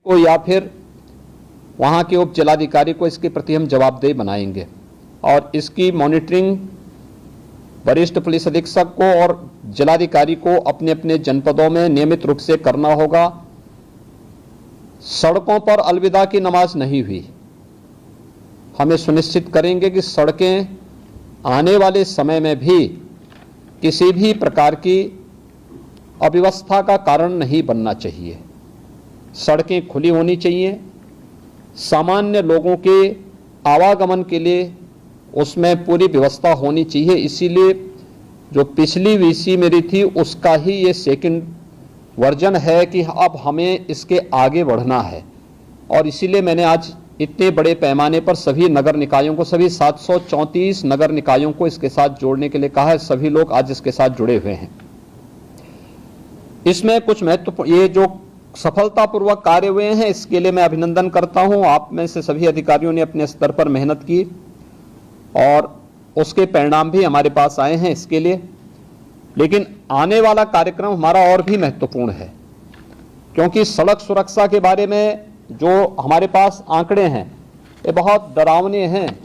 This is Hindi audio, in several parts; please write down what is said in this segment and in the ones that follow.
को या फिर वहाँ के उप जिलाधिकारी को इसके प्रति हम जवाबदेह बनाएंगे और इसकी मॉनिटरिंग वरिष्ठ पुलिस अधीक्षक को और जिलाधिकारी को अपने अपने जनपदों में नियमित रूप से करना होगा। सड़कों पर अलविदा की नमाज नहीं हुई। हमें सुनिश्चित करेंगे कि सड़कें आने वाले समय में भी किसी भी प्रकार की अव्यवस्था का कारण नहीं बनना चाहिए। सड़कें खुली होनी चाहिए, सामान्य लोगों के आवागमन के लिए उसमें पूरी व्यवस्था होनी चाहिए। इसीलिए जो पिछली वीसी मेरी थी उसका ही ये सेकंड वर्जन है कि अब हमें इसके आगे बढ़ना है और इसीलिए मैंने आज इतने बड़े पैमाने पर सभी नगर निकायों को, सभी 734 नगर निकायों को इसके साथ जोड़ने के लिए कहा है। सभी लोग आज इसके साथ जुड़े हुए हैं। इसमें कुछ महत्वपूर्ण ये जो सफलतापूर्वक कार्य हुए हैं इसके लिए मैं अभिनंदन करता हूं। आप में से सभी अधिकारियों ने अपने स्तर पर मेहनत की और उसके परिणाम भी हमारे पास आए हैं इसके लिए। लेकिन आने वाला कार्यक्रम हमारा और भी महत्वपूर्ण है, क्योंकि सड़क सुरक्षा के बारे में जो हमारे पास आंकड़े हैं ये बहुत डरावने हैं।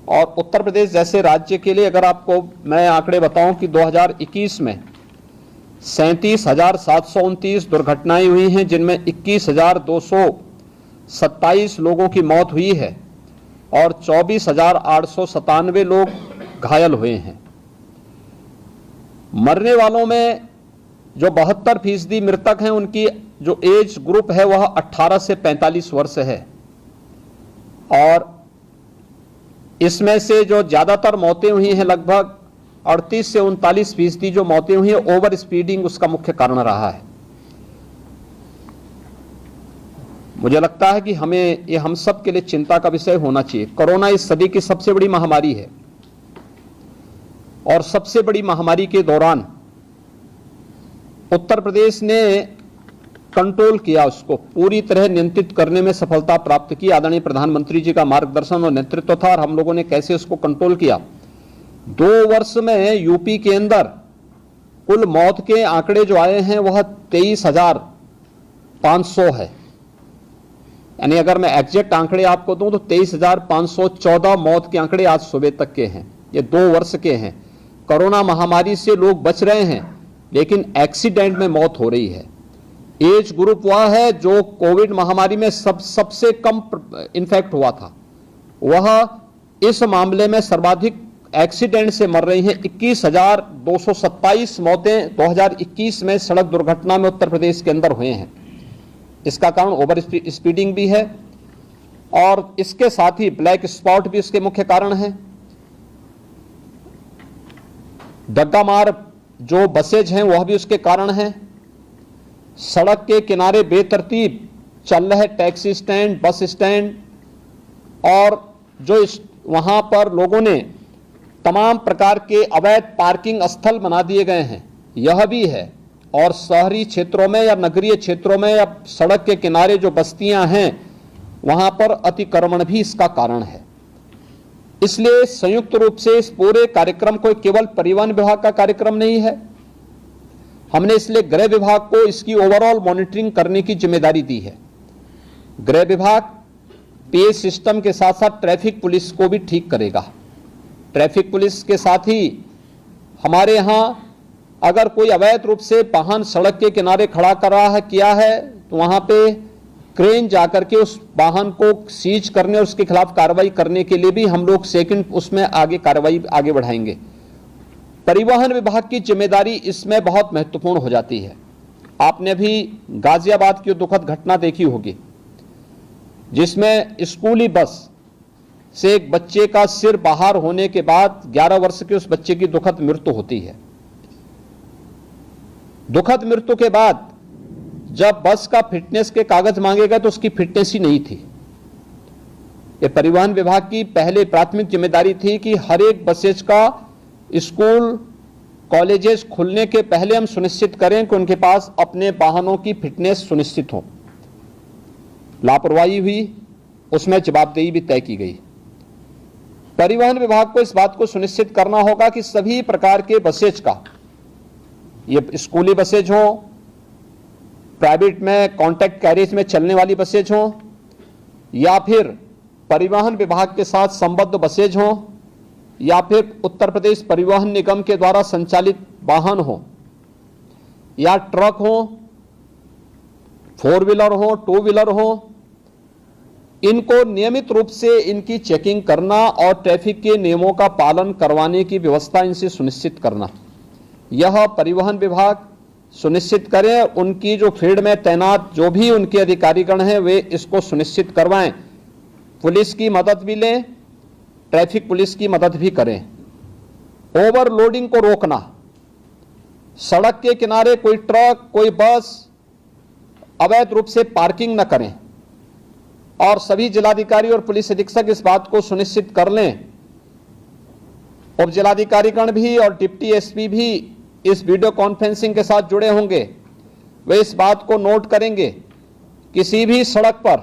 और उत्तर प्रदेश जैसे राज्य के लिए अगर आपको मैं आंकड़े बताऊं कि 2021 में 37,729 दुर्घटनाएं हुई हैं, जिनमें 21,227 लोगों की मौत हुई है और 24,897 लोग घायल हुए हैं। मरने वालों में जो 72% मृतक हैं उनकी जो एज ग्रुप है वह 18 से 45 वर्ष है और इसमें से जो ज्यादातर मौतें हुई हैं लगभग 38 से 39% जो मौतें हुई हैं ओवर स्पीडिंग उसका मुख्य कारण रहा है। मुझे लगता है कि हमें ये हम सब के लिए चिंता का विषय होना चाहिए। कोरोना इस सदी की सबसे बड़ी महामारी है और सबसे बड़ी महामारी के दौरान उत्तर प्रदेश ने कंट्रोल किया, उसको पूरी तरह नियंत्रित करने में सफलता प्राप्त की। आदरणीय प्रधानमंत्री जी का मार्गदर्शन और नेतृत्व था और हम लोगों ने कैसे उसको कंट्रोल किया। 2 वर्ष में यूपी के अंदर कुल मौत के आंकड़े जो आए हैं वह 23,500 है। यानी अगर मैं एग्जैक्ट आंकड़े आपको दूं तो 23,514 मौत के आंकड़े आज सुबह तक के हैं। ये 2 वर्ष के हैं। कोरोना महामारी से लोग बच रहे हैं लेकिन एक्सीडेंट में मौत हो रही है। एज ग्रुप वह है जो कोविड महामारी में सबसे कम इन्फेक्ट हुआ था, वह इस मामले में सर्वाधिक एक्सीडेंट से मर रही हैं। 21,227 मौतें 2021 में सड़क दुर्घटना में उत्तर प्रदेश के अंदर हुए हैं। इसका कारण ओवर स्पीडिंग भी है और इसके साथ ही ब्लैक स्पॉट भी इसके मुख्य कारण है। डग्गा मार जो बसेज हैं वह भी उसके कारण हैं। सड़क के किनारे बेतरतीब चल रहे टैक्सी स्टैंड, बस स्टैंड और जो वहां पर लोगों ने तमाम प्रकार के अवैध पार्किंग स्थल बना दिए गए हैं, यह भी है। और शहरी क्षेत्रों में या नगरीय क्षेत्रों में या सड़क के किनारे जो बस्तियां हैं वहां पर अतिक्रमण भी इसका कारण है। इसलिए संयुक्त रूप से इस पूरे कार्यक्रम को केवल परिवहन विभाग का कार्यक्रम नहीं है, हमने इसलिए गृह विभाग को इसकी ओवरऑल मॉनिटरिंग करने की जिम्मेदारी दी है। गृह विभाग पीए सिस्टम के साथ साथ ट्रैफिक पुलिस को भी ठीक करेगा। ट्रैफिक पुलिस के साथ ही हमारे यहाँ अगर कोई अवैध रूप से वाहन सड़क के किनारे खड़ा कर रहा है किया है तो वहां पे क्रेन जाकर के उस वाहन को सीज करने और उसके खिलाफ कार्रवाई करने के लिए भी हम लोग सेकंड उसमें आगे कार्रवाई आगे बढ़ाएंगे। परिवहन विभाग की जिम्मेदारी इसमें बहुत महत्वपूर्ण हो जाती है। आपने भी गाजियाबाद की दुखद घटना देखी होगी जिसमें स्कूली बस से एक बच्चे का सिर बाहर होने के बाद 11 वर्ष के उस बच्चे की दुखद मृत्यु होती है। दुखद मृत्यु के बाद जब बस का फिटनेस के कागज मांगे गए तो उसकी फिटनेस ही नहीं थी। ये परिवहन विभाग की पहले प्राथमिक जिम्मेदारी थी कि हर एक बसेज का स्कूल कॉलेजेस खुलने के पहले हम सुनिश्चित करें कि उनके पास अपने वाहनों की फिटनेस सुनिश्चित हो। लापरवाही हुई, उसमें जवाबदेही भी तय की गई। परिवहन विभाग को इस बात को सुनिश्चित करना होगा कि सभी प्रकार के बसेज का, ये स्कूली बसेज हो, प्राइवेट में कॉन्ट्रैक्ट कैरिज में चलने वाली बसेज हों या फिर परिवहन विभाग के साथ संबद्ध बसेज हों या फिर उत्तर प्रदेश परिवहन निगम के द्वारा संचालित वाहन हो या ट्रक हो, 4 व्हीलर हो, 2 व्हीलर हो, इनको नियमित रूप से इनकी चेकिंग करना और ट्रैफिक के नियमों का पालन करवाने की व्यवस्था इनसे सुनिश्चित करना, यह परिवहन विभाग सुनिश्चित करें। उनकी जो फील्ड में तैनात जो भी उनके अधिकारीगण हैं वे इसको सुनिश्चित करवाएं। पुलिस की मदद भी लें, ट्रैफिक पुलिस की मदद भी करें। ओवरलोडिंग को रोकना, सड़क के किनारे कोई ट्रक कोई बस अवैध रूप से पार्किंग न करें और सभी जिलाधिकारी और पुलिस अधीक्षक इस बात को सुनिश्चित कर लें। उप जिलाधिकारीगण भी और डिप्टी एसपी भी इस वीडियो कॉन्फ्रेंसिंग के साथ जुड़े होंगे। वे इस बात को नोट करेंगे, किसी भी सड़क पर,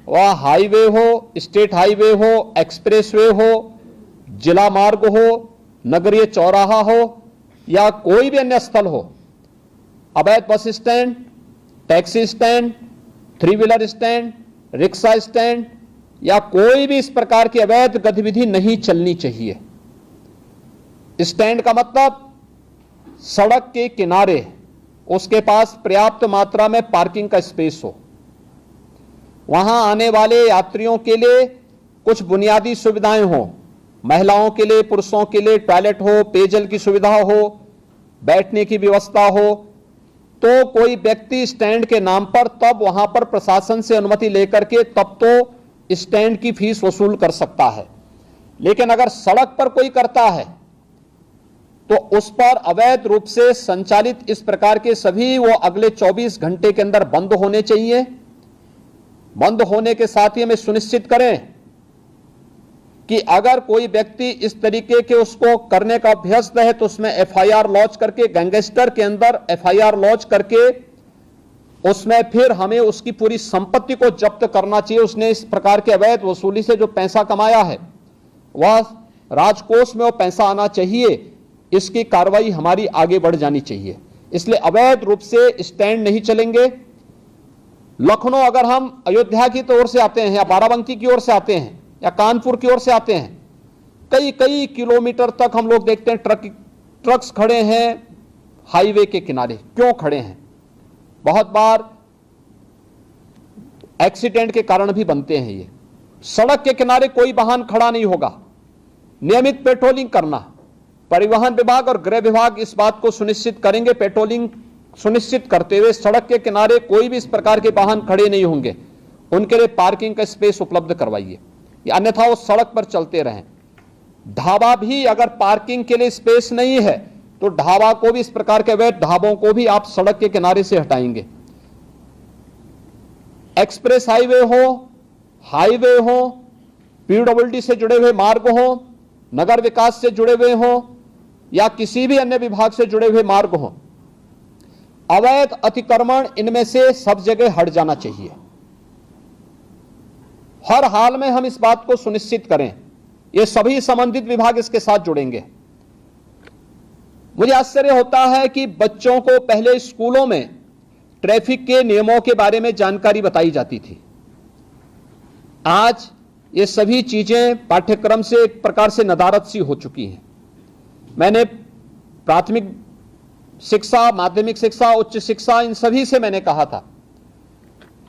वह हाईवे हो, स्टेट हाईवे हो, एक्सप्रेसवे हो, जिला मार्ग हो, नगरीय चौराहा हो या कोई भी अन्य स्थल हो, अवैध bus stand, taxi stand, 3 wheeler stand, rickshaw stand या कोई भी इस प्रकार की अवैध गतिविधि नहीं चलनी चाहिए। स्टैंड का मतलब सड़क के किनारे उसके पास पर्याप्त मात्रा में पार्किंग का स्पेस हो, वहां आने वाले यात्रियों के लिए कुछ बुनियादी सुविधाएं हो, महिलाओं के लिए, पुरुषों के लिए टॉयलेट हो, पेयजल की सुविधा हो, बैठने की व्यवस्था हो। तो कोई व्यक्ति स्टैंड के नाम पर तब वहां पर प्रशासन से अनुमति लेकर के तब तो स्टैंड की फीस वसूल कर सकता है। लेकिन अगर सड़क पर कोई करता है तो उस पर अवैध रूप से संचालित इस प्रकार के सभी वो अगले 24 घंटे के अंदर बंद होने चाहिए। बंद होने के साथ ही हमें सुनिश्चित करें कि अगर कोई व्यक्ति इस तरीके के उसको करने का अभ्यस्त है तो उसमें एफआईआर लॉन्च करके, गैंगस्टर के अंदर एफआईआर लॉन्च करके उसमें फिर हमें उसकी पूरी संपत्ति को जब्त करना चाहिए। उसने इस प्रकार के अवैध वसूली से जो पैसा कमाया है वह राजकोष में वो पैसा आना चाहिए। इसकी कार्रवाई हमारी आगे बढ़ जानी चाहिए। इसलिए अवैध रूप से स्टैंड नहीं चलेंगे। लखनऊ अगर हम अयोध्या की ओर से आते हैं या बाराबंकी की ओर से आते हैं या कानपुर की ओर से आते हैं, कई कई किलोमीटर तक हम लोग देखते हैं ट्रक्स खड़े हैं हाईवे के किनारे। क्यों खड़े हैं? बहुत बार एक्सीडेंट के कारण भी बनते हैं। ये सड़क के किनारे कोई वाहन खड़ा नहीं होगा। नियमित पेट्रोलिंग करना, परिवहन विभाग और गृह विभाग इस बात को सुनिश्चित करेंगे। पेट्रोलिंग सुनिश्चित करते हुए सड़क के किनारे कोई भी इस प्रकार के वाहन खड़े नहीं होंगे, उनके लिए पार्किंग का स्पेस उपलब्ध करवाइए, अन्यथा वो सड़क पर चलते रहें। ढाबा भी अगर पार्किंग के लिए स्पेस नहीं है तो ढाबा को भी, इस प्रकार के अवैध ढाबों को भी आप सड़क के किनारे से हटाएंगे। एक्सप्रेस हाईवे हो, पीडब्ल्यूडी से जुड़े हुए मार्ग हो, नगर विकास से जुड़े हुए हो या किसी भी अन्य विभाग से जुड़े हुए मार्ग हो, अवैध अतिक्रमण इनमें से सब जगह हट जाना चाहिए। हर हाल में हम इस बात को सुनिश्चित करें। ये सभी संबंधित विभाग इसके साथ जुड़ेंगे। मुझे आश्चर्य होता है कि बच्चों को पहले स्कूलों में ट्रैफिक के नियमों के बारे में जानकारी बताई जाती थी। आज ये सभी चीजें पाठ्यक्रम से एक प्रकार से नदारद सी हो चुकी हैं। मैंने प्राथमिक शिक्षा, माध्यमिक शिक्षा, उच्च शिक्षा, इन सभी से मैंने कहा था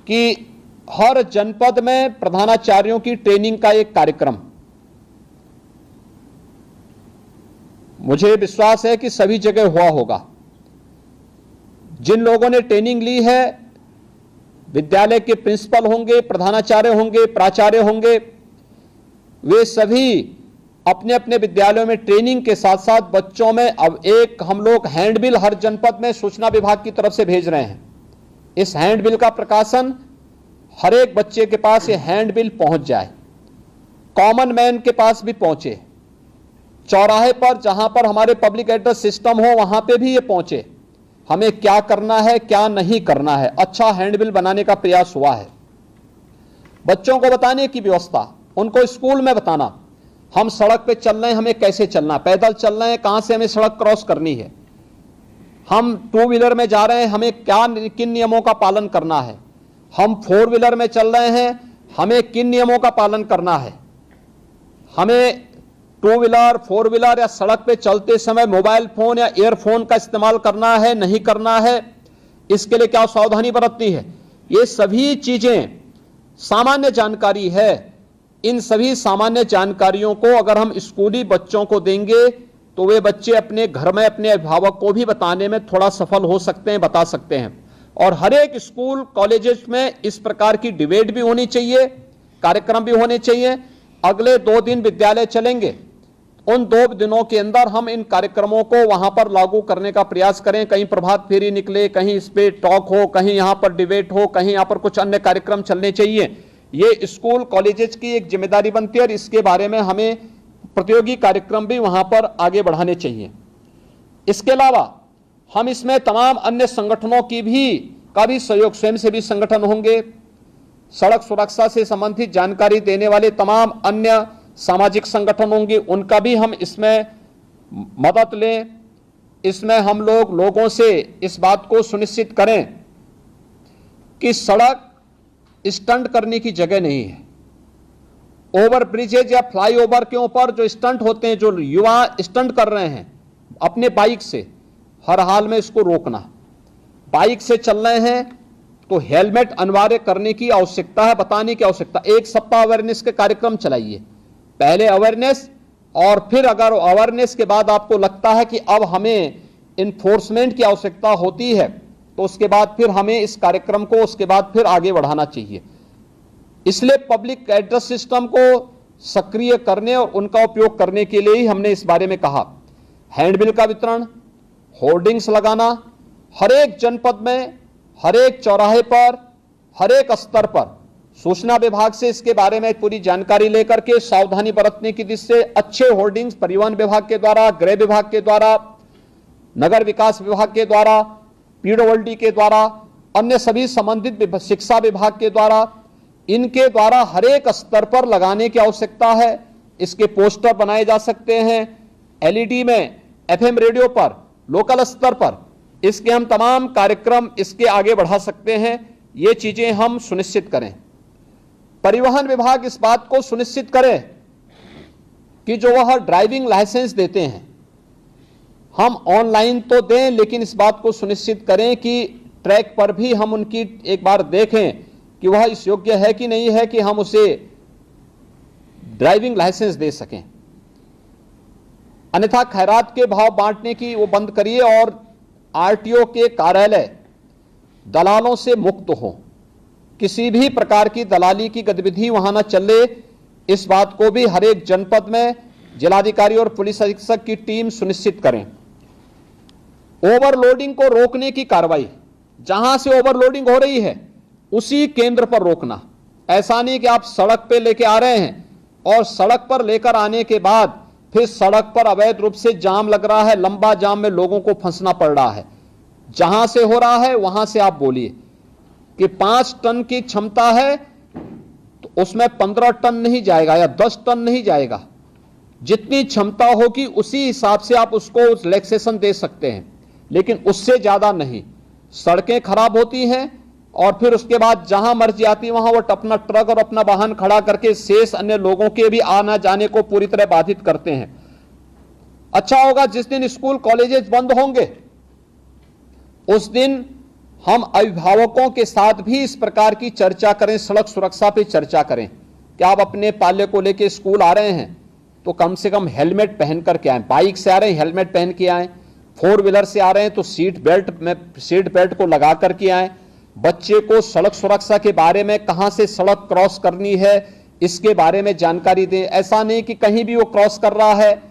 कि हर जनपद में प्रधानाचार्यों की ट्रेनिंग का एक कार्यक्रम, मुझे विश्वास है कि सभी जगह हुआ होगा। जिन लोगों ने ट्रेनिंग ली है, विद्यालय के प्रिंसिपल होंगे, प्रधानाचार्य होंगे, प्राचार्य होंगे, वे सभी अपने अपने विद्यालयों में ट्रेनिंग के साथ साथ बच्चों में अब एक हम लोग हैंडबिल हर जनपद में सूचना विभाग की तरफ से भेज रहे हैं। इस हैंडबिल का प्रकाशन हर एक बच्चे के पास ये हैंडबिल पहुंच जाए, कॉमन मैन के पास भी पहुंचे, चौराहे पर जहां पर हमारे पब्लिक एड्रेस सिस्टम हो वहां पे भी ये पहुंचे। हमें क्या करना है, क्या नहीं करना है, अच्छा हैंडबिल बनाने का प्रयास हुआ है। बच्चों को बताने की व्यवस्था, उनको स्कूल में बताना, हम सड़क पे चल रहे हैं, हमें कैसे चलना, पैदल चल रहे हैं, कहां से हमें सड़क क्रॉस करनी है, हम टू व्हीलर में जा रहे हैं, हमें किन नियमों का पालन करना है, हम फोर व्हीलर में चल रहे हैं, हमें किन नियमों का पालन करना है, हमें टू व्हीलर फोर व्हीलर या सड़क पे चलते समय मोबाइल फोन या ईयरफोन का इस्तेमाल करना है नहीं करना है, इसके लिए क्या सावधानी बरतनी है, ये सभी चीजें सामान्य जानकारी है। इन सभी सामान्य जानकारियों को अगर हम स्कूली बच्चों को देंगे तो वे बच्चे अपने घर में अपने अभिभावक को भी बताने में थोड़ा सफल हो सकते हैं, बता सकते हैं। और हर एक स्कूल कॉलेजेस में इस प्रकार की डिबेट भी होनी चाहिए, कार्यक्रम भी होने चाहिए। अगले 2 दिन विद्यालय चलेंगे, उन 2 दिनों के अंदर हम इन कार्यक्रमों को वहां पर लागू करने का प्रयास करें। कहीं प्रभात फेरी निकले, कहीं इस पे टॉक हो, कहीं यहां पर डिबेट हो, कहीं यहां पर कुछ अन्य कार्यक्रम चलने चाहिए। ये स्कूल कॉलेजेस की एक जिम्मेदारी बनती है और इसके बारे में हमें प्रतियोगी कार्यक्रम भी वहां पर आगे बढ़ाने चाहिए। इसके अलावा हम इसमें तमाम अन्य संगठनों का भी सहयोग, स्वयंसेवी संगठन होंगे, सड़क सुरक्षा से संबंधित जानकारी देने वाले तमाम अन्य सामाजिक संगठन होंगे, उनका भी हम इसमें मदद लें। इसमें हम लोगों से इस बात को सुनिश्चित करें कि सड़क स्टंट करने की जगह नहीं है। ओवर ब्रिजेज या फ्लाईओवर के ऊपर जो स्टंट होते हैं, जो युवा स्टंट कर रहे हैं अपने बाइक से, हर हाल में इसको रोकना। बाइक से चल रहे हैं तो हेलमेट अनिवार्य करने की आवश्यकता है, बताने की आवश्यकता। 1 सप्ताह अवेयरनेस के कार्यक्रम चलाइए, पहले अवेयरनेस और फिर अगर अवेयरनेस के बाद आपको लगता है कि अब हमें इन्फोर्समेंट की आवश्यकता होती है तो उसके बाद फिर हमें इस कार्यक्रम को उसके बाद फिर आगे बढ़ाना चाहिए। इसलिए पब्लिक एड्रेस सिस्टम को सक्रिय करने और उनका उपयोग करने के लिए ही हमने इस बारे में कहा। हैंडबिल का वितरण, होर्डिंग्स लगाना, हर एक जनपद में, हर एक चौराहे पर, हर एक स्तर पर सूचना विभाग से इसके बारे में पूरी जानकारी लेकर के सावधानी बरतने की दृष्टि से अच्छे होर्डिंग्स परिवहन विभाग के द्वारा, गृह विभाग के द्वारा, नगर विकास विभाग के द्वारा, पीडब्ल्यूडी के द्वारा, अन्य सभी संबंधित शिक्षा विभाग के द्वारा, इनके द्वारा हर एक स्तर पर लगाने की आवश्यकता है। इसके पोस्टर बनाए जा सकते हैं, एलईडी में, एफएम रेडियो पर, लोकल स्तर पर इसके हम तमाम कार्यक्रम इसके आगे बढ़ा सकते हैं। ये चीजें हम सुनिश्चित करें। परिवहन विभाग इस बात को सुनिश्चित करे कि जो वह ड्राइविंग लाइसेंस देते हैं हम ऑनलाइन तो दें, लेकिन इस बात को सुनिश्चित करें कि ट्रैक पर भी हम उनकी एक बार देखें कि वह इस योग्य है कि नहीं है कि हम उसे ड्राइविंग लाइसेंस दे सकें। अन्यथा खैरात के भाव बांटने की वो बंद करिए और आरटीओ के कार्यालय दलालों से मुक्त हो, किसी भी प्रकार की दलाली की गतिविधि वहां न चले। इस बात को भी हर एक जनपद में जिलाधिकारी और पुलिस अधीक्षक की टीम सुनिश्चित करें। ओवरलोडिंग को रोकने की कार्रवाई, जहां से ओवरलोडिंग हो रही है उसी केंद्र पर रोकना। ऐसा नहीं कि आप सड़क पे लेके आ रहे हैं और सड़क पर लेकर आने के बाद फिर सड़क पर अवैध रूप से जाम लग रहा है, लंबा जाम में लोगों को फंसना पड़ रहा है। जहां से हो रहा है वहां से आप बोलिए कि 5 टन की क्षमता है तो उसमें 15 टन नहीं जाएगा या 10 टन नहीं जाएगा। जितनी क्षमता होगी उसी हिसाब से आप उसको रिलैक्सेशन दे सकते हैं, लेकिन उससे ज्यादा नहीं। सड़कें खराब होती हैं और फिर उसके बाद जहां मर्जी आती है वहां वो अपना ट्रक और अपना वाहन खड़ा करके शेष अन्य लोगों के भी आना जाने को पूरी तरह बाधित करते हैं। अच्छा होगा जिस दिन स्कूल कॉलेजेस बंद होंगे उस दिन हम अभिभावकों के साथ भी इस प्रकार की चर्चा करें, सड़क सुरक्षा पे चर्चा करें कि आप अपने पाले को लेके स्कूल आ रहे हैं तो कम से कम हेलमेट पहन करके आए। बाइक से आ रहे हैं हेलमेट पहन के आए, 4 व्हीलर से आ रहे हैं तो सीट बेल्ट को लगा करके आए। बच्चे को सड़क सुरक्षा के बारे में, कहां से सड़क क्रॉस करनी है इसके बारे में जानकारी दें। ऐसा नहीं कि कहीं भी वो क्रॉस कर रहा है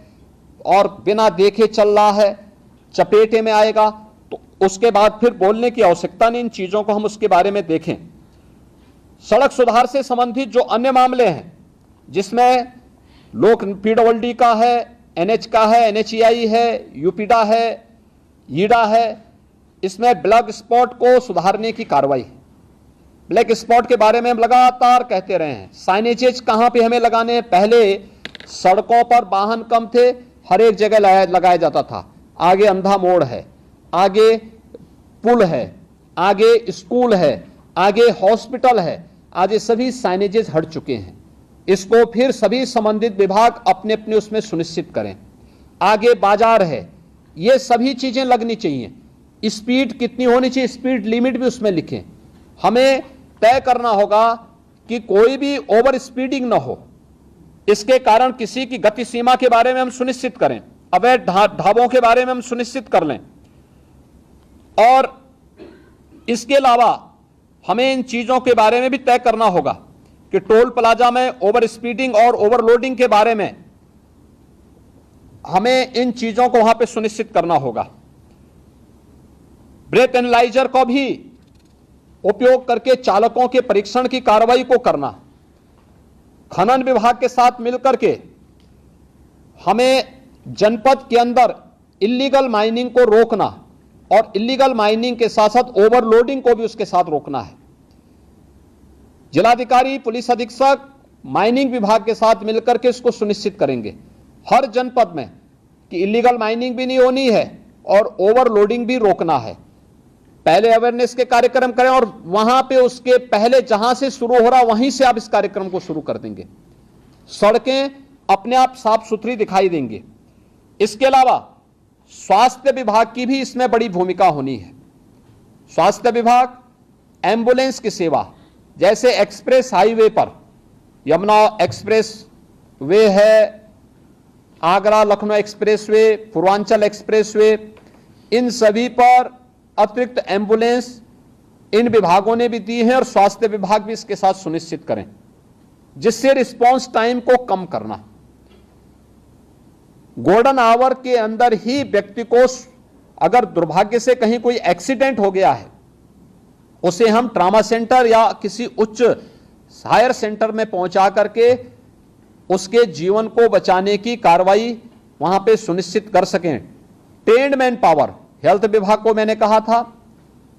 और बिना देखे चल रहा है, चपेटे में आएगा तो उसके बाद फिर बोलने की आवश्यकता नहीं। इन चीजों को हम उसके बारे में देखें। सड़क सुधार से संबंधित जो अन्य मामले हैं जिसमें लोक पीडब्ल्यूडी का है, एनएच का है, एनएचईआई है, यूपीडा है, ईडा है, इसमें ब्लैक स्पॉट को सुधारने की कार्रवाई। ब्लैक स्पॉट के बारे में हम लगातार कहते रहे हैं। साइनेजेज कहां पे हमें लगाने हैं? पहले सड़कों पर वाहन कम थे, हर एक जगह लगाया जाता था। आगे अंधा मोड़ है, आगे पुल है, आगे स्कूल है, आगे हॉस्पिटल है, आज ये सभी साइनेजेस हट चुके हैं। इसको फिर सभी संबंधित विभाग अपने अपने उसमें सुनिश्चित करें। आगे बाजार है, ये सभी चीजें लगनी चाहिए। स्पीड कितनी होनी चाहिए, स्पीड लिमिट भी उसमें लिखें। हमें तय करना होगा कि कोई भी ओवर स्पीडिंग ना हो, इसके कारण किसी की गति सीमा के बारे में हम सुनिश्चित करें, अवैध ढाबों के बारे में हम सुनिश्चित कर लें। और इसके अलावा हमें इन चीजों के बारे में भी तय करना होगा कि टोल प्लाजा में ओवर स्पीडिंग और ओवरलोडिंग के बारे में हमें इन चीजों को वहां पे सुनिश्चित करना होगा। ब्रेथ एनालाइजर को भी उपयोग करके चालकों के परीक्षण की कार्रवाई को करना। खनन विभाग के साथ मिलकर के हमें जनपद के अंदर इल्लीगल माइनिंग को रोकना और इल्लीगल माइनिंग के साथ साथ ओवरलोडिंग को भी उसके साथ रोकना है। जिलाधिकारी, पुलिस अधीक्षक माइनिंग विभाग के साथ मिलकर के इसको सुनिश्चित करेंगे हर जनपद में कि इल्लीगल माइनिंग भी नहीं होनी है और ओवरलोडिंग भी रोकना है। पहले अवेयरनेस के कार्यक्रम करें और वहां पे उसके पहले जहां से शुरू हो रहा वहीं से आप इस कार्यक्रम को शुरू कर देंगे। सड़कें अपने आप साफ सुथरी दिखाई देंगी। इसके अलावा स्वास्थ्य विभाग की भी इसमें बड़ी भूमिका होनी है। स्वास्थ्य विभाग एम्बुलेंस की सेवा, जैसे एक्सप्रेस हाईवे पर यमुना एक्सप्रेस वे है, Agra Lucknow expressway, Purvanchal expressway, इन सभी पर अतिरिक्त एम्बुलेंस इन विभागों ने भी दी है और स्वास्थ्य विभाग भी इसके साथ सुनिश्चित करें, जिससे रिस्पांस टाइम को कम करना। गोल्डन आवर के अंदर ही व्यक्ति को अगर दुर्भाग्य से कहीं कोई एक्सीडेंट हो गया है, उसे हम ट्रामा सेंटर या किसी उच्च हायर सेंटर में पहुंचा करके उसके जीवन को बचाने की कार्रवाई वहां पे सुनिश्चित कर सकें। ट्रेन्ड मैन पावर, हेल्थ विभाग को मैंने कहा था,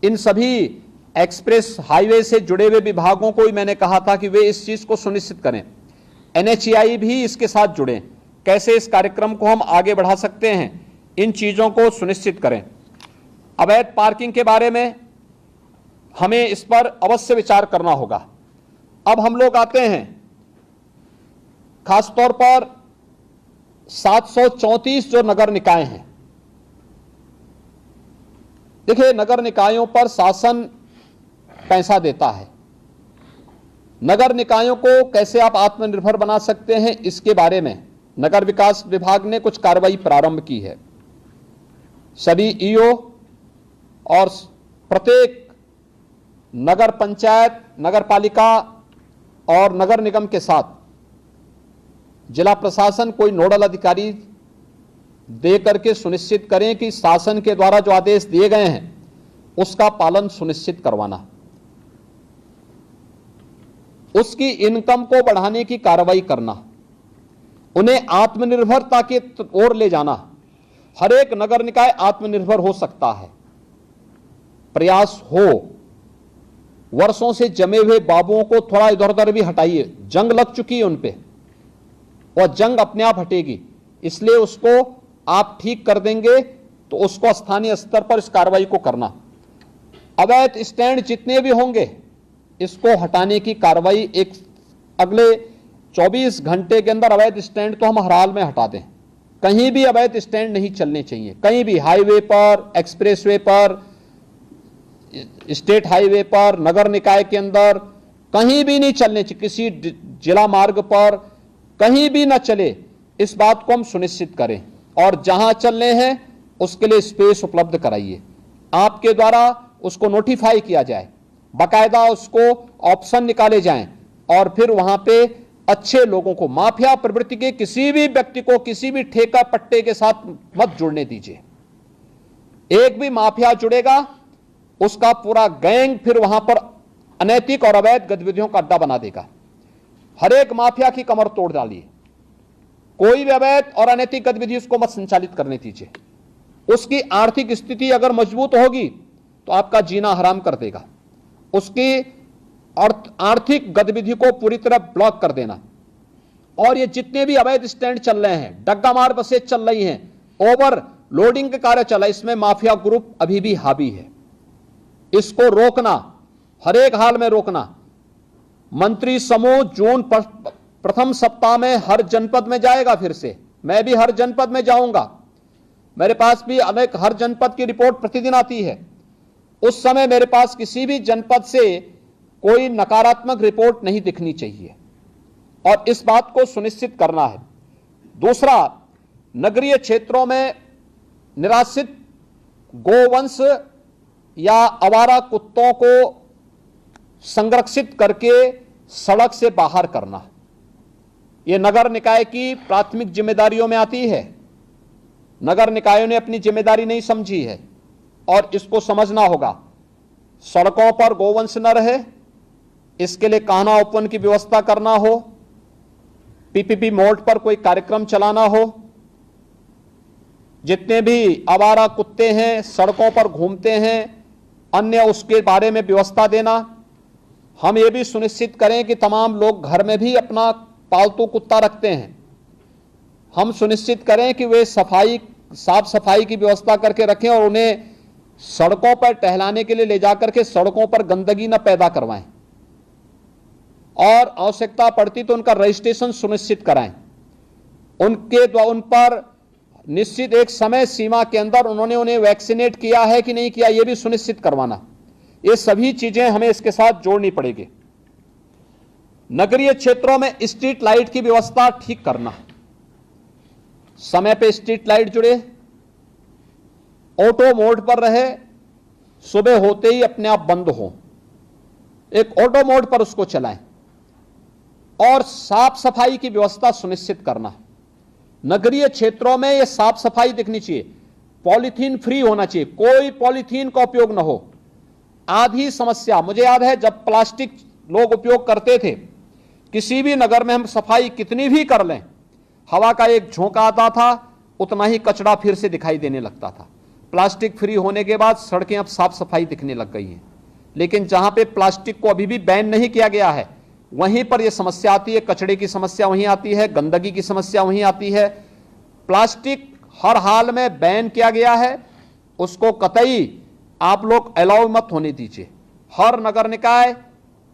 इन सभी एक्सप्रेस हाईवे से जुड़े हुए विभागों को ही मैंने कहा था कि वे इस चीज को सुनिश्चित करें। NHAI भी इसके साथ जुड़े, कैसे इस कार्यक्रम को हम आगे बढ़ा सकते हैं, इन चीजों को सुनिश्चित करें। अवैध पार्किंग के बारे में हमें इस पर अवश्य विचार करना होगा। अब हम लोग आते हैं खासतौर पर 734 जो नगर निकाय हैं। देखिए, नगर निकायों पर शासन पैसा देता है। नगर निकायों को कैसे आप आत्मनिर्भर बना सकते हैं, इसके बारे में नगर विकास विभाग ने कुछ कार्रवाई प्रारंभ की है। सभी ईओ और प्रत्येक नगर पंचायत, नगर पालिका और नगर निगम के साथ जिला प्रशासन कोई नोडल अधिकारी दे करके सुनिश्चित करें कि शासन के द्वारा जो आदेश दिए गए हैं उसका पालन सुनिश्चित करवाना, उसकी इनकम को बढ़ाने की कार्रवाई करना, उन्हें आत्मनिर्भरता की ओर ले जाना। हर एक नगर निकाय आत्मनिर्भर हो सकता है, प्रयास हो। वर्षों से जमे हुए बाबुओं को थोड़ा इधर उधर भी हटाइए, जंग लग चुकी है उन पे और जंग अपने आप हटेगी, इसलिए उसको आप ठीक कर देंगे तो उसको स्थानीय स्तर पर इस कार्रवाई को करना। अवैध स्टैंड जितने भी होंगे इसको हटाने की कार्रवाई एक अगले 24 घंटे के अंदर अवैध स्टैंड तो हम हर हाल में हटा दें। कहीं भी अवैध स्टैंड नहीं चलने चाहिए, कहीं भी, हाईवे पर, एक्सप्रेसवे पर, स्टेट हाईवे पर, नगर निकाय के अंदर कहीं भी नहीं चलने चाहिए, किसी जिला मार्ग पर कहीं भी ना चले। इस बात को हम सुनिश्चित करें और जहां चलने हैं उसके लिए स्पेस उपलब्ध कराइए। आपके द्वारा उसको नोटिफाई किया जाए, बाकायदा उसको ऑप्शन निकाले जाएं और फिर वहां पे अच्छे लोगों को, माफिया प्रवृत्ति के किसी भी व्यक्ति को किसी भी ठेका पट्टे के साथ मत जुड़ने दीजिए। एक भी माफिया जुड़ेगा उसका पूरा गैंग फिर वहां पर अनैतिक और अवैध गतिविधियों का अड्डा बना देगा। हर एक माफिया की कमर तोड़ डालिए, कोई भी अवैध और अनैतिक गतिविधि उसको मत संचालित करने दीजिए। उसकी आर्थिक स्थिति अगर मजबूत होगी तो आपका जीना हराम कर देगा। उसकी आर्थिक गतिविधि को पूरी तरह ब्लॉक कर देना। और ये जितने भी अवैध स्टैंड चल रहे हैं, डग्गा मार बसें चल रही हैं, ओवर लोडिंग का कार्य चला, इसमें माफिया ग्रुप अभी भी हावी है। इसको रोकना, हर एक हाल में रोकना। मंत्री समूह जून प्रथम सप्ताह में हर जनपद में जाएगा। फिर से मैं भी हर जनपद में जाऊंगा। मेरे पास भी अनेक हर जनपद की रिपोर्ट प्रतिदिन आती है। उस समय मेरे पास किसी भी जनपद से कोई नकारात्मक रिपोर्ट नहीं दिखनी चाहिए और इस बात को सुनिश्चित करना है। दूसरा, नगरीय क्षेत्रों में निराश्रित गोवंश या आवारा कुत्तों को संरक्षित करके सड़क से बाहर करना, यह नगर निकाय की प्राथमिक जिम्मेदारियों में आती है। नगर निकायों ने अपनी जिम्मेदारी नहीं समझी है और इसको समझना होगा। सड़कों पर गोवंश न रहे, इसके लिए कान्हा ओपन की व्यवस्था करना हो, पीपीपी मोड पर कोई कार्यक्रम चलाना हो, जितने भी आवारा कुत्ते हैं सड़कों पर घूमते हैं अन्य, उसके बारे में व्यवस्था देना। हम ये भी सुनिश्चित करें कि तमाम लोग घर में भी अपना पालतू कुत्ता रखते हैं, हम सुनिश्चित करें कि वे साफ सफाई की व्यवस्था करके रखें और उन्हें सड़कों पर टहलाने के लिए ले जाकर के सड़कों पर गंदगी न पैदा करवाएं और आवश्यकता पड़ती तो उनका रजिस्ट्रेशन सुनिश्चित कराएं। उन पर निश्चित एक समय सीमा के अंदर उन्हें वैक्सीनेट किया है कि नहीं किया, यह भी सुनिश्चित करवाना। ये सभी चीजें हमें इसके साथ जोड़नी पड़ेगी। नगरीय क्षेत्रों में स्ट्रीट लाइट की व्यवस्था ठीक करना, समय पे स्ट्रीट लाइट जुड़े, ऑटो मोड पर रहे, सुबह होते ही अपने आप बंद हो, एक ऑटो मोड पर उसको चलाएं और साफ सफाई की व्यवस्था सुनिश्चित करना। नगरीय क्षेत्रों में यह साफ सफाई दिखनी चाहिए, पॉलीथीन फ्री होना चाहिए, कोई पॉलीथीन का उपयोग न हो। आधी समस्या मुझे याद है, जब प्लास्टिक लोग उपयोग करते थे, किसी भी नगर में हम सफाई कितनी भी कर लें, हवा का एक झोंका आता था, उतना ही कचरा फिर से दिखाई देने लगता था। प्लास्टिक फ्री होने के बाद सड़कें अब साफ सफाई दिखने लग गई हैं, लेकिन जहां पे प्लास्टिक को अभी भी बैन नहीं किया गया है, वहीं पर यह समस्या आती है, कचरे की समस्या वहीं आती है, गंदगी की समस्या वहीं आती है। प्लास्टिक हर हाल में बैन किया गया है, उसको कतई आप लोग अलाउ मत होने दीजिए। हर नगर निकाय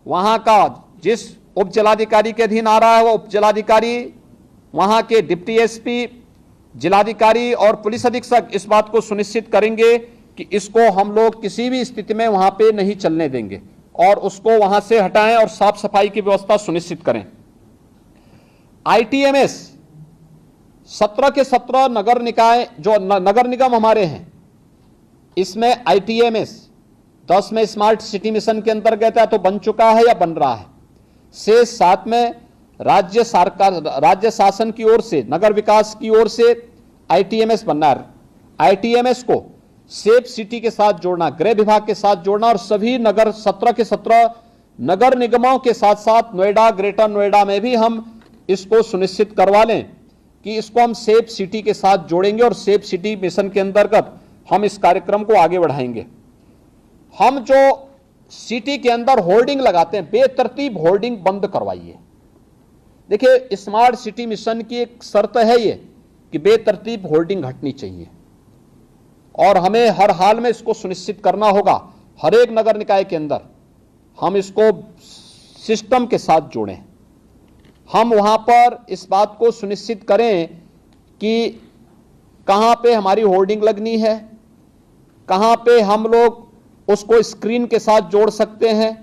वहां का जिस उप जिलाधिकारी के अधीन आ रहा है, वो उप जिलाधिकारी, वहां के डिप्टी एसपी, जिलाधिकारी और पुलिस अधीक्षक इस बात को सुनिश्चित करेंगे कि इसको हम लोग किसी भी स्थिति में वहां पे नहीं चलने देंगे और उसको वहां से हटाएं और साफ सफाई की व्यवस्था सुनिश्चित करें। आईटीएमएस 17 के 17 नगर निकाय जो नगर निगम हमारे हैं, इसमें आईटीएमएस 10 में स्मार्ट सिटी मिशन के अंतर्गत है तो बन चुका है या बन रहा है, से 7 में राज्य सरकार, राज्य शासन की ओर से, नगर विकास की ओर से आईटीएमएस बनना है। आईटीएमएस को सेफ सिटी के साथ जोड़ना, गृह विभाग के साथ जोड़ना और सभी नगर 17 के 17 नगर निगमों के साथ साथ नोएडा, ग्रेटर नोएडा में भी हम इसको सुनिश्चित करवा लें कि इसको हम सेफ सिटी के साथ जोड़ेंगे और सेफ सिटी मिशन के अंतर्गत हम इस कार्यक्रम को आगे बढ़ाएंगे। हम जो सिटी के अंदर होर्डिंग लगाते हैं, बेतरतीब होर्डिंग बंद करवाइए। देखिए, स्मार्ट सिटी मिशन की एक शर्त है ये कि बेतरतीब होर्डिंग हटनी चाहिए और हमें हर हाल में इसको सुनिश्चित करना होगा। हर एक नगर निकाय के अंदर हम इसको सिस्टम के साथ जोड़ें। हम वहां पर इस बात को सुनिश्चित करें कि कहां पे हमारी होर्डिंग लगनी है, कहां पे हम लोग उसको स्क्रीन के साथ जोड़ सकते हैं,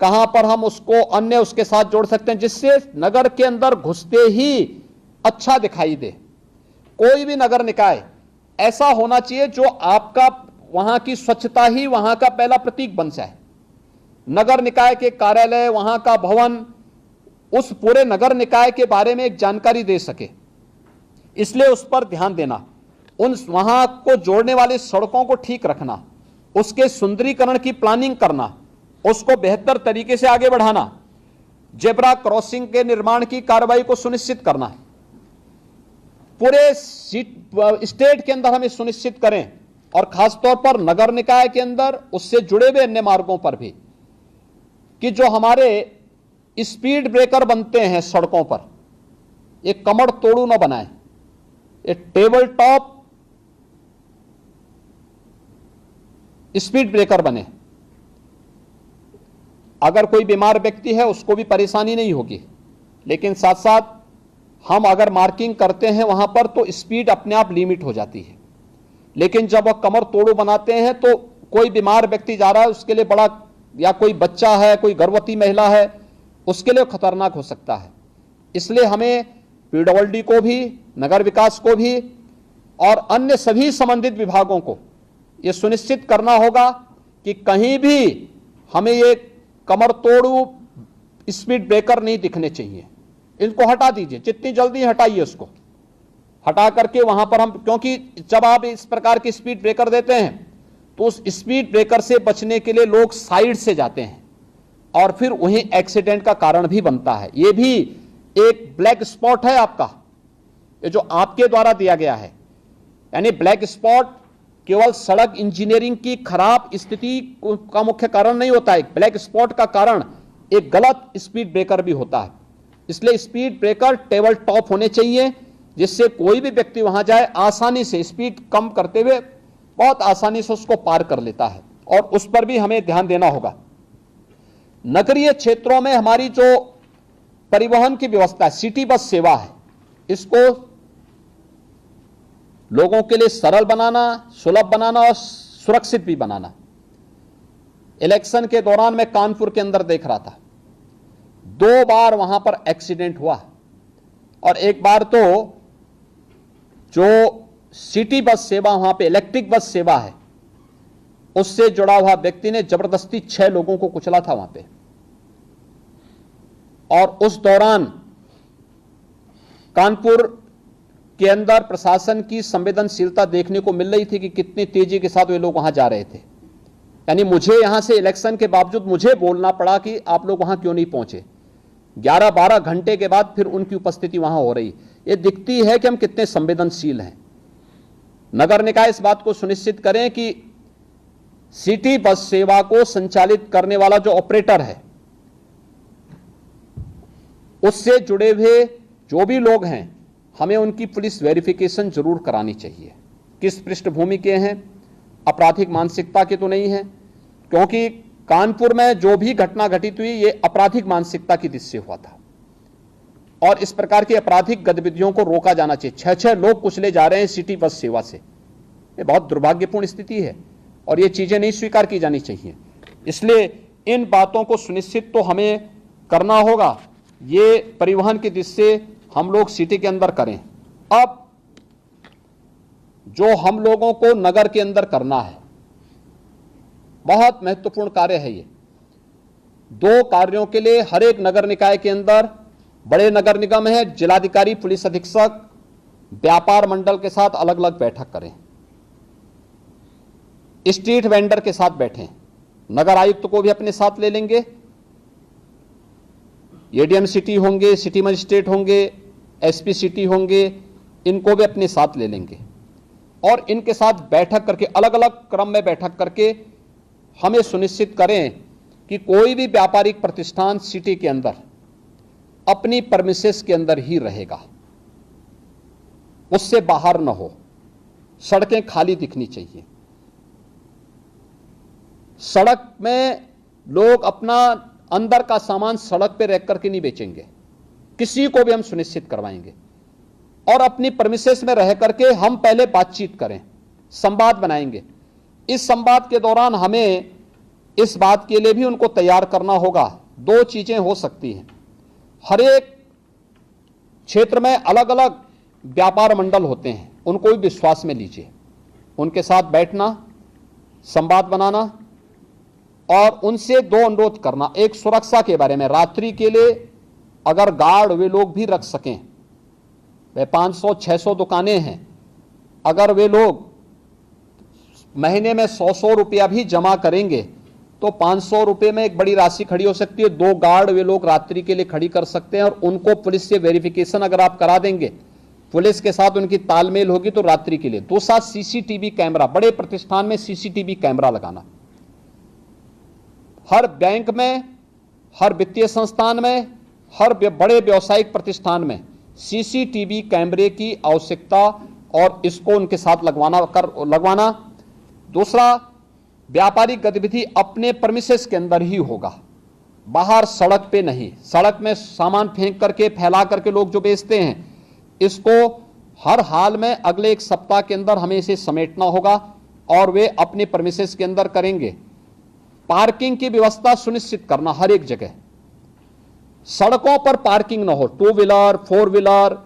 कहां पर हम उसको अन्य उसके साथ जोड़ सकते हैं, जिससे नगर के अंदर घुसते ही अच्छा दिखाई दे। कोई भी नगर निकाय ऐसा होना चाहिए जो आपका वहां की स्वच्छता ही वहां का पहला प्रतीक बन जाए। नगर निकाय के कार्यालय, वहां का भवन उस पूरे नगर निकाय के बारे में एक जानकारी दे सके, इसलिए उस पर ध्यान देना। उन वहां को जोड़ने वाली सड़कों को ठीक रखना, उसके सुंदरीकरण की प्लानिंग करना, उसको बेहतर तरीके से आगे बढ़ाना, जेब्रा क्रॉसिंग के निर्माण की कार्रवाई को सुनिश्चित करना। पूरे स्टेट के अंदर हम इस सुनिश्चित करें और खासतौर पर नगर निकाय के अंदर उससे जुड़े हुए अन्य मार्गों पर भी कि जो हमारे स्पीड ब्रेकर बनते हैं सड़कों पर, एक कमर तोड़ू न बनाए, एक टेबल टॉप स्पीड ब्रेकर बने। अगर कोई बीमार व्यक्ति है उसको भी परेशानी नहीं होगी, लेकिन साथ साथ हम अगर मार्किंग करते हैं वहां पर तो स्पीड अपने आप लिमिट हो जाती है। लेकिन जब वह कमर तोड़ू बनाते हैं तो कोई बीमार व्यक्ति जा रहा है उसके लिए बड़ा, या कोई बच्चा है, कोई गर्भवती महिला है, उसके लिए खतरनाक हो सकता है। इसलिए हमें पीडब्ल्यूडी को भी, नगर विकास को भी और अन्य सभी संबंधित विभागों को यह सुनिश्चित करना होगा कि कहीं भी हमें ये कमर तोड़ू स्पीड ब्रेकर नहीं दिखने चाहिए। इनको हटा दीजिए, जितनी जल्दी हटाइए उसको, हटा करके वहां पर हम, क्योंकि जब आप इस प्रकार की स्पीड ब्रेकर देते हैं तो उस स्पीड ब्रेकर से बचने के लिए लोग साइड से जाते हैं और फिर वहीं एक्सीडेंट का कारण भी बनता है। यह भी एक ब्लैक स्पॉट है आपका, ये जो आपके द्वारा दिया गया है। यानी ब्लैक स्पॉट केवल सड़क इंजीनियरिंग की खराब स्थिति का मुख्य कारण नहीं होता है, ब्लैक स्पॉट का कारण एक गलत स्पीड ब्रेकर भी होता है। इसलिए स्पीड ब्रेकर टेबल टॉप होने चाहिए, जिससे कोई भी व्यक्ति वहां जाए आसानी से स्पीड कम करते हुए बहुत आसानी से उसको पार कर लेता है, और उस पर भी हमें ध्यान देना होगा। नगरीय क्षेत्रों में हमारी जो परिवहन की व्यवस्था है, सिटी बस सेवा है, इसको लोगों के लिए सरल बनाना, सुलभ बनाना और सुरक्षित भी बनाना। इलेक्शन के दौरान मैं कानपुर के अंदर देख रहा था, 2 बार वहां पर एक्सीडेंट हुआ, और एक बार तो जो सिटी बस सेवा वहां पे इलेक्ट्रिक बस सेवा है उससे जुड़ा हुआ व्यक्ति ने जबरदस्ती 6 लोगों को कुचला था वहां पे। और उस दौरान कानपुर के अंदर प्रशासन की संवेदनशीलता देखने को मिल रही थी कि कितनी तेजी के साथ वे लोग वहां जा रहे थे। यानी मुझे यहां से इलेक्शन के बावजूद मुझे बोलना पड़ा कि आप लोग वहां क्यों नहीं पहुंचे। 11-12 घंटे के बाद फिर उनकी उपस्थिति वहां हो रही। ये दिखती है कि हम कितने संवेदनशील हैं। नगर निकाय इस बात को सुनिश्चित करें कि सिटी बस सेवा को संचालित करने वाला जो ऑपरेटर है, उससे जुड़े हुए जो भी लोग हैं, हमें उनकी पुलिस वेरिफिकेशन जरूर करानी चाहिए। किस पृष्ठभूमि के हैं, आपराधिक मानसिकता के तो नहीं है, क्योंकि कानपुर में जो भी घटना घटित हुई ये आपराधिक मानसिकता की दृष्टि से हुआ था, और इस प्रकार की आपराधिक गतिविधियों को रोका जाना चाहिए। 6-6 लोग कुचले जा रहे हैं सिटी बस सेवा से, ये बहुत दुर्भाग्यपूर्ण स्थिति है और ये चीजें नहीं स्वीकार की जानी चाहिए। इसलिए इन बातों को सुनिश्चित तो हमें करना होगा, ये परिवहन की दृष्टि से हम लोग सिटी के अंदर करें। अब जो हम लोगों को नगर के अंदर करना है, बहुत महत्वपूर्ण कार्य है ये। 2 कार्यों के लिए हर एक नगर निकाय के अंदर, बड़े नगर निगम है, जिलाधिकारी, पुलिस अधीक्षक, व्यापार मंडल के साथ अलग अलग बैठक करें, स्ट्रीट वेंडर के साथ बैठें, नगर आयुक्त को भी अपने साथ ले लेंगे, एडीएम सिटी होंगे, सिटी मजिस्ट्रेट होंगे, एसपी सिटी होंगे, इनको भी अपने साथ ले लेंगे और इनके साथ बैठक करके, अलग अलग क्रम में बैठक करके हमें सुनिश्चित करें कि कोई भी व्यापारिक प्रतिष्ठान सिटी के अंदर अपनी परमिसेस के अंदर ही रहेगा, उससे बाहर न हो। सड़कें खाली दिखनी चाहिए। सड़क में लोग अपना अंदर का सामान सड़क पे रख करके नहीं बेचेंगे, किसी को भी हम सुनिश्चित करवाएंगे। और अपनी परमिसेस में रह करके हम पहले बातचीत करें, संवाद बनाएंगे। इस संवाद के दौरान हमें इस बात के लिए भी उनको तैयार करना होगा। 2 चीजें हो सकती हैं, हर एक क्षेत्र में अलग अलग व्यापार मंडल होते हैं, उनको भी विश्वास में लीजिए, उनके साथ बैठना, संवाद बनाना और उनसे 2 अनुरोध करना। एक, सुरक्षा के बारे में, रात्रि के लिए अगर गार्ड वे लोग भी रख सकें, वे 500-600 दुकानें हैं, अगर वे लोग महीने में 100-100 रुपया भी जमा करेंगे तो 500 रुपये में एक बड़ी राशि खड़ी हो सकती है। 2 गार्ड वे लोग रात्रि के लिए खड़ी कर सकते हैं और उनको पुलिस से वेरिफिकेशन अगर आप करा देंगे, पुलिस के साथ उनकी तालमेल होगी तो रात्रि के लिए। दूसरा, सीसीटीवी कैमरा, बड़े प्रतिष्ठान में सीसीटीवी कैमरा लगाना। हर बैंक में, हर वित्तीय संस्थान में, हर बड़े व्यावसायिक प्रतिष्ठान में सीसीटीवी कैमरे की आवश्यकता और इसको उनके साथ लगवाना। दूसरा, व्यापारिक गतिविधि अपने प्रेमिसेस के अंदर ही होगा, बाहर सड़क पे नहीं। सड़क में सामान फेंक करके फैला करके लोग जो बेचते हैं, इसको हर हाल में अगले एक सप्ताह के अंदर हमें इसे समेटना होगा और वे अपने प्रेमिसेस के अंदर करेंगे। पार्किंग की व्यवस्था सुनिश्चित करना हर एक जगह, सड़कों पर पार्किंग ना हो, 2 व्हीलर 4 व्हीलर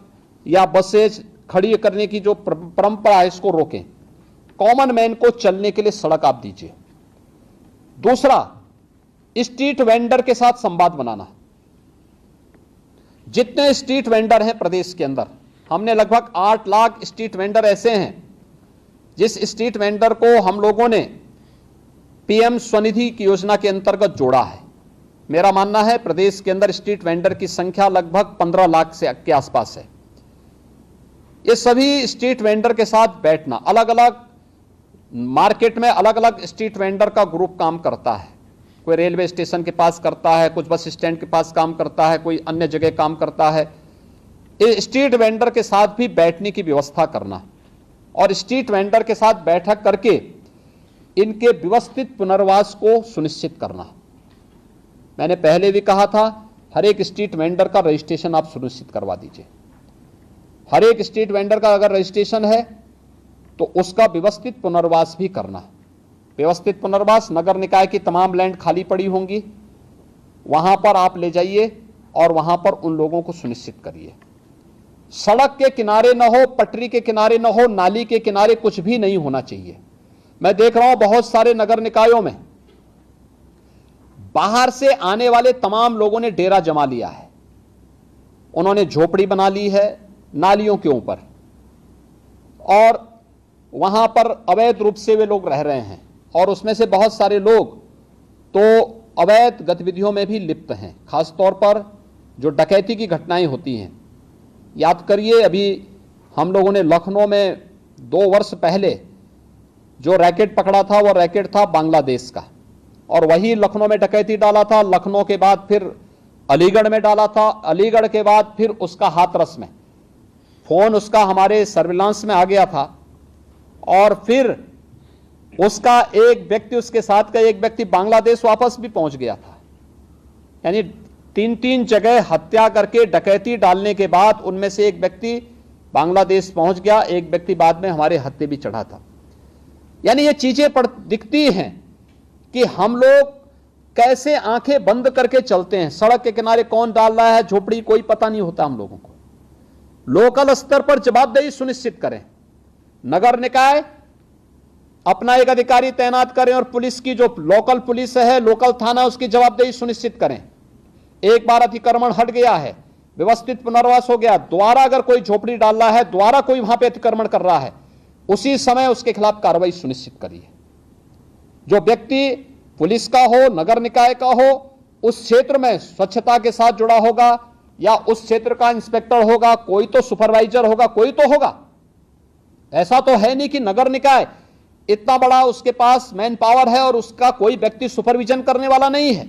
या बसेज खड़ी करने की जो परंपरा है इसको रोकें। कॉमन मैन को चलने के लिए सड़क आप दीजिए। दूसरा, स्ट्रीट वेंडर के साथ संवाद बनाना। जितने स्ट्रीट वेंडर हैं प्रदेश के अंदर, हमने लगभग 8 लाख स्ट्रीट वेंडर ऐसे हैं जिस स्ट्रीट वेंडर को हम लोगों ने पीएम स्वनिधि की योजना के अंतर्गत जोड़ा है। मेरा मानना है प्रदेश के अंदर स्ट्रीट वेंडर की संख्या लगभग 15 लाख से के आसपास है। ये सभी स्ट्रीट वेंडर के साथ बैठना, अलग अलग मार्केट में अलग अलग स्ट्रीट वेंडर का ग्रुप काम करता है। कोई रेलवे स्टेशन के पास करता है, कुछ बस स्टैंड के पास काम करता है, कोई अन्य जगह काम करता है। ये स्ट्रीट वेंडर के साथ भी बैठने की व्यवस्था करना और स्ट्रीट वेंडर के साथ बैठक करके इनके व्यवस्थित पुनर्वास को सुनिश्चित करना। मैंने पहले भी कहा था, हर एक स्ट्रीट वेंडर का रजिस्ट्रेशन आप सुनिश्चित करवा दीजिए। हर एक स्ट्रीट वेंडर का अगर रजिस्ट्रेशन है तो उसका व्यवस्थित पुनर्वास भी करना। व्यवस्थित पुनर्वास, नगर निकाय की तमाम लैंड खाली पड़ी होंगी, वहां पर आप ले जाइए और वहां पर उन लोगों को सुनिश्चित करिए। सड़क के किनारे न हो, पटरी के किनारे न हो, नाली के किनारे कुछ भी नहीं होना चाहिए। मैं देख रहा हूं बहुत सारे नगर निकायों में बाहर से आने वाले तमाम लोगों ने डेरा जमा लिया है। उन्होंने झोपड़ी बना ली है नालियों के ऊपर और वहां पर अवैध रूप से वे लोग रह रहे हैं और उसमें से बहुत सारे लोग तो अवैध गतिविधियों में भी लिप्त हैं। खासतौर पर जो डकैती की घटनाएं होती हैं, याद करिए अभी हम लोगों ने लखनऊ में 2 वर्ष पहले जो रैकेट पकड़ा था वो रैकेट था बांग्लादेश का, और वही लखनऊ में डकैती डाला था। लखनऊ के बाद फिर अलीगढ़ में डाला था, अलीगढ़ के बाद फिर उसका हाथरस में, फोन उसका हमारे सर्विलांस में आ गया था और फिर उसका एक व्यक्ति, उसके साथ का एक व्यक्ति बांग्लादेश वापस भी पहुंच गया था। यानी 3 जगह हत्या करके डकैती डालने के बाद उनमें से एक व्यक्ति बांग्लादेश पहुंच गया, एक व्यक्ति बाद में हमारे हत्थे भी चढ़ा था। यानी ये चीजें दिखती हैं कि हम लोग कैसे आंखें बंद करके चलते हैं। सड़क के किनारे कौन डाल रहा है झोपड़ी, कोई पता नहीं होता हम लोगों को। लोकल स्तर पर जवाबदेही सुनिश्चित करें, नगर निकाय अपना एक अधिकारी तैनात करें और पुलिस की जो लोकल पुलिस है, लोकल थाना, उसकी जवाबदेही सुनिश्चित करें। एक बार अतिक्रमण हट गया है, व्यवस्थित पुनर्वास हो गया, दोबारा अगर कोई झोपड़ी डाल रहा है, दोबारा कोई वहां पे अतिक्रमण कर रहा है, उसी समय उसके खिलाफ कार्रवाई सुनिश्चित करिए। जो व्यक्ति पुलिस का हो, नगर निकाय का हो, उस क्षेत्र में स्वच्छता के साथ जुड़ा होगा या उस क्षेत्र का इंस्पेक्टर होगा, कोई तो सुपरवाइजर होगा, कोई तो होगा। ऐसा तो है नहीं कि नगर निकाय इतना बड़ा उसके पास मैन पावर है और उसका कोई व्यक्ति सुपरविजन करने वाला नहीं है।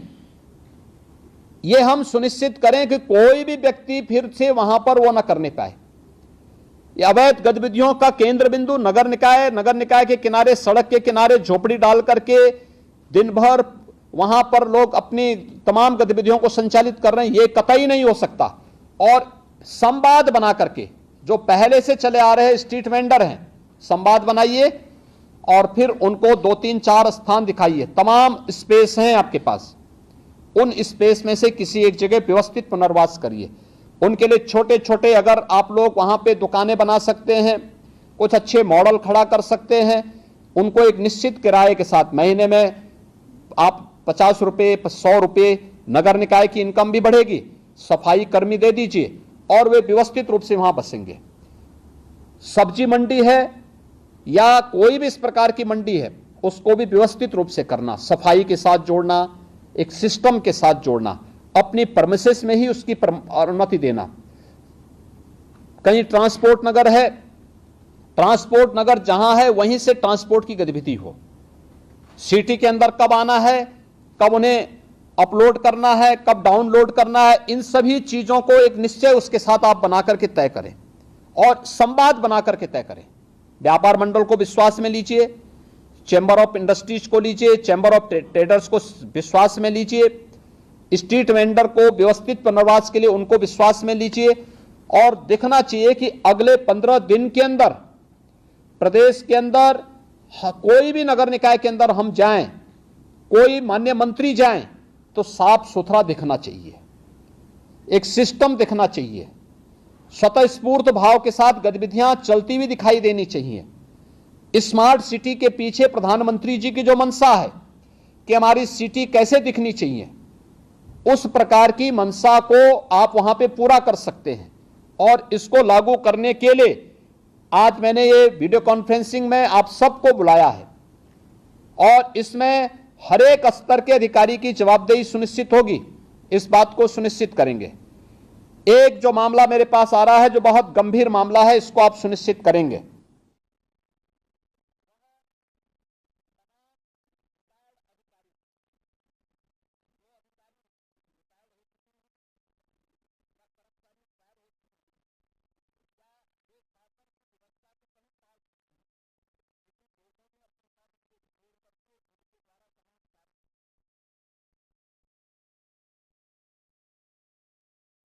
यह हम सुनिश्चित करें कि कोई भी व्यक्ति फिर से वहां पर वो ना करने पाए। अवैध गतिविधियों का केंद्र बिंदु नगर निकाय के किनारे, सड़क के किनारे झोपड़ी डाल करके दिन भर वहां पर लोग अपनी तमाम गतिविधियों को संचालित कर रहे हैं, ये कतई नहीं हो सकता। और संवाद बना करके जो पहले से चले आ रहे स्ट्रीट वेंडर हैं, संवाद बनाइए और फिर उनको 2, 3, 4 स्थान दिखाइए। तमाम स्पेस हैं आपके पास, उन स्पेस में से किसी एक जगह व्यवस्थित पुनर्वास करिए। उनके लिए छोटे छोटे अगर आप लोग वहां पे दुकानें बना सकते हैं, कुछ अच्छे मॉडल खड़ा कर सकते हैं, उनको एक निश्चित किराए के साथ महीने में आप 50 रुपये 100 रुपये, नगर निकाय की इनकम भी बढ़ेगी, सफाई कर्मी दे दीजिए और वे व्यवस्थित रूप से वहां बसेंगे। सब्जी मंडी है या कोई भी इस प्रकार की मंडी है, उसको भी व्यवस्थित रूप से करना, सफाई के साथ जोड़ना, एक सिस्टम के साथ जोड़ना, अपनी परमिसेस में ही उसकी अनुमति देना। कहीं ट्रांसपोर्ट नगर है, ट्रांसपोर्ट नगर जहां है वहीं से ट्रांसपोर्ट की गतिविधि हो। सिटी के अंदर कब आना है, कब उन्हें अपलोड करना है, कब डाउनलोड करना है, इन सभी चीजों को एक निश्चय उसके साथ आप बना करके तय करें और संवाद बना करके तय करें। व्यापार मंडल को विश्वास में लीजिए, चैम्बर ऑफ इंडस्ट्रीज को लीजिए, चैम्बर ऑफ ट्रेडर्स को विश्वास में लीजिए, स्ट्रीट वेंडर को व्यवस्थित पुनर्वास के लिए उनको विश्वास में लीजिए और देखना चाहिए कि अगले 15 दिन के अंदर प्रदेश के अंदर कोई भी नगर निकाय के अंदर हम जाएं, कोई माननीय मंत्री जाएं तो साफ सुथरा दिखना चाहिए, एक सिस्टम दिखना चाहिए, स्वतःस्फूर्त भाव के साथ गतिविधियां चलती हुई दिखाई देनी चाहिए। स्मार्ट सिटी के पीछे प्रधानमंत्री जी की जो मंशा है कि हमारी सिटी कैसे दिखनी चाहिए, उस प्रकार की मंशा को आप वहां पे पूरा कर सकते हैं। और इसको लागू करने के लिए आज मैंने ये वीडियो कॉन्फ्रेंसिंग में आप सबको बुलाया है और इसमें हर एक स्तर के अधिकारी की जवाबदेही सुनिश्चित होगी, इस बात को सुनिश्चित करेंगे। एक जो मामला मेरे पास आ रहा है जो बहुत गंभीर मामला है, इसको आप सुनिश्चित करेंगे।